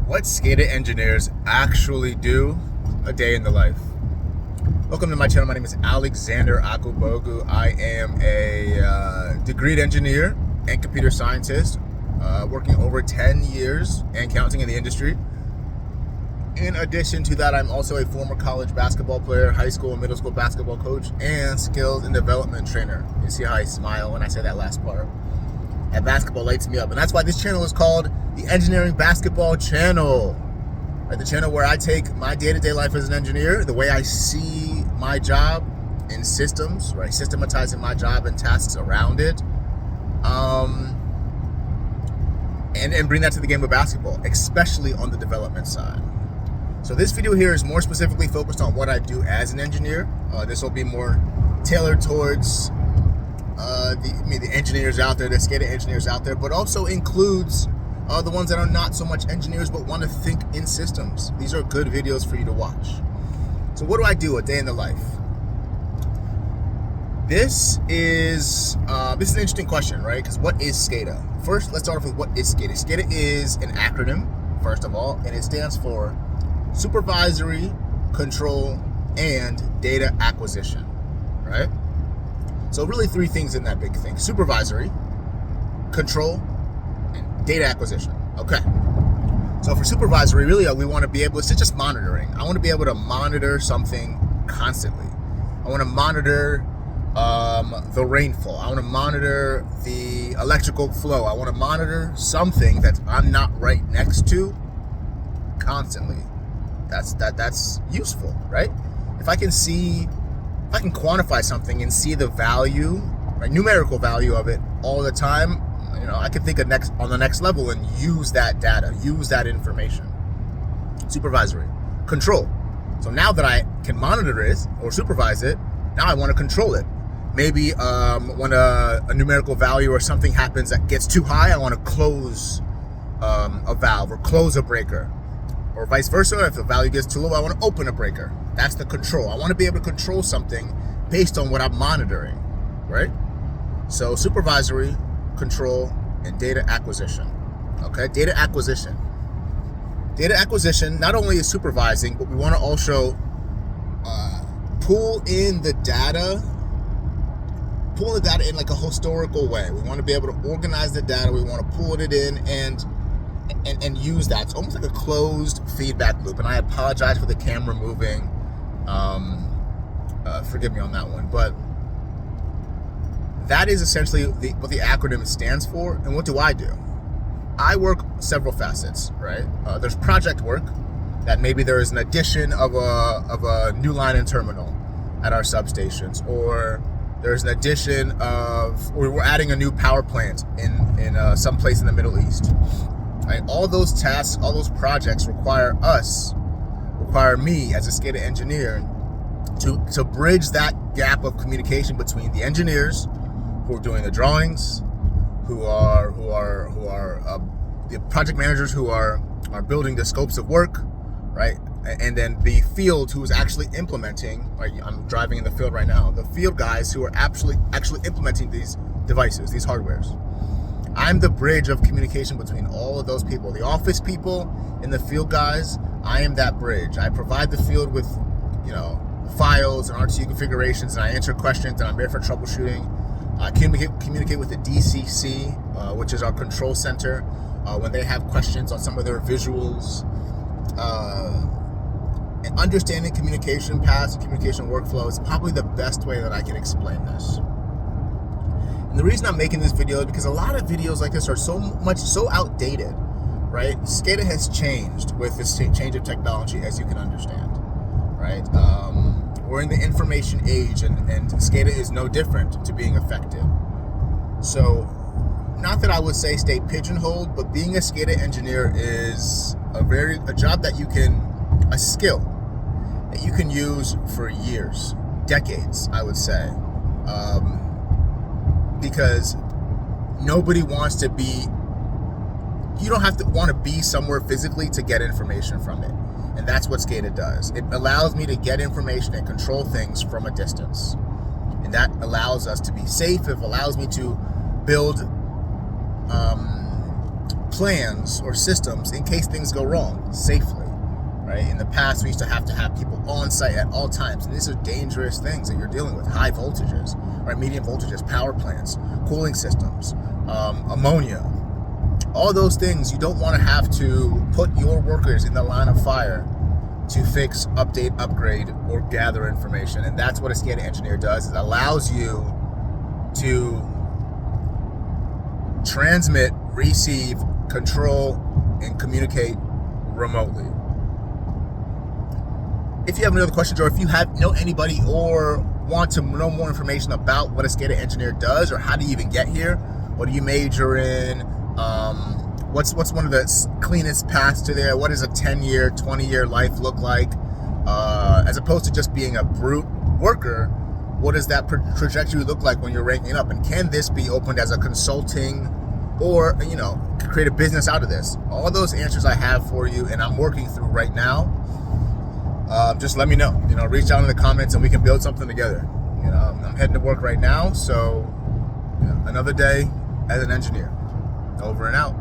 what SCADA engineers actually do a day in the life. Welcome to my channel. My name is Alexander Akubogu. I am a degreed engineer and computer scientist, working over 10 years and counting in the industry. In addition to that, I'm also a former college basketball player, high school and middle school basketball coach, and skills and development trainer. You see how I smile when I say that last part? That basketball lights me up, and that's why this channel is called the Engineering Basketball Channel. Right, the channel where I take my day-to-day life as an engineer, the way I see my job in systems, right, systematizing my job and tasks around it, and bring that to the game of basketball, especially on the development side. So this video here is more specifically focused on what I do as an engineer. This will be more tailored towards the engineers out there, the SCADA engineers out there, but also includes the ones that are not so much engineers but want to think in systems. These are good videos for you to watch. So what do I do a day in the life? This is an interesting question, right? Because what is SCADA? First, let's start off with what is SCADA. SCADA is an acronym, first of all, and it stands for Supervisory, Control, and Data Acquisition, right? So really three things in that big thing: supervisory, control, and data acquisition. Okay. So for supervisory, really we want to be able, it's just monitoring. I want to be able to monitor something constantly. I want to monitor the rainfall. I want to monitor the electrical flow. I want to monitor something that I'm not right next to constantly. That's useful, right? If I can quantify something and see the value, right, numerical value of it all the time, I can think on the next level and use that data, use that information. Supervisory. Control. So now that I can monitor it or supervise it, now I want to control it. Maybe when a numerical value or something happens that gets too high, I want to close a valve or close a breaker. Or vice versa, if the value gets too low, I want to open a breaker. That's the control. I want to be able to control something based on what I'm monitoring, right? So supervisory, control, and data acquisition. Okay, data acquisition. Data acquisition not only is supervising, but we want to also pull the data in like a historical way. We want to be able to organize the data. We want to pull it in and use that. It's almost like a closed feedback loop. And I apologize for the camera moving. Forgive me on that one. But that is essentially what the acronym stands for. And what do? I work several facets, right? There's project work, that maybe there is an addition of a new line and terminal at our substations, or there's an addition or we're adding a new power plant in some place in the Middle East. Right? All those tasks, all those projects require me as a SCADA engineer to bridge that gap of communication between the engineers who are doing the drawings, who are the project managers who are building the scopes of work, right? And then the field who is actually implementing. Right? I'm driving in the field right now. The field guys who are actually implementing these devices, these hardwares. I'm the bridge of communication between all of those people. The office people and the field guys, I am that bridge. I provide the field with, files and RTU configurations, and I answer questions, and I'm there for troubleshooting. I communicate with the DCC, which is our control center, when they have questions on some of their visuals. And understanding communication paths and communication workflow is probably the best way that I can explain this. And the reason I'm making this video is because a lot of videos like this are so outdated, right? SCADA has changed with this change of technology, as you can understand, right? We're in the information age, and SCADA is no different to being effective. So, not that I would say stay pigeonholed, but being a SCADA engineer is a skill that you can use for years, decades, I would say. Because nobody wants to be, you don't have to want to be somewhere physically to get information from it. And that's what SCADA does. It allows me to get information and control things from a distance. And that allows us to be safe. It allows me to build plans or systems in case things go wrong safely, right? In the past, we used to have people on site at all times, and these are dangerous things that you're dealing with: high voltages, right? Medium voltages, power plants, cooling systems, ammonia. All those things, you don't want to have to put your workers in the line of fire to fix, update, upgrade, or gather information. And that's what a SCADA engineer does. It allows you to transmit, receive, control, and communicate remotely. If you have any other questions, or if you know anybody or want to know more information about what a SCADA engineer does, or how do you even get here, what do you major in, what's one of the cleanest paths to there, what does a 10-year, 20-year life look like, as opposed to just being a brute worker, what does that trajectory look like when you're ranking up, and can this be opened as a consulting, or create a business out of this? All those answers I have for you, and I'm working through right now. Just let me know, reach out in the comments and we can build something together. I'm heading to work right now, so another day as an engineer. Over and out.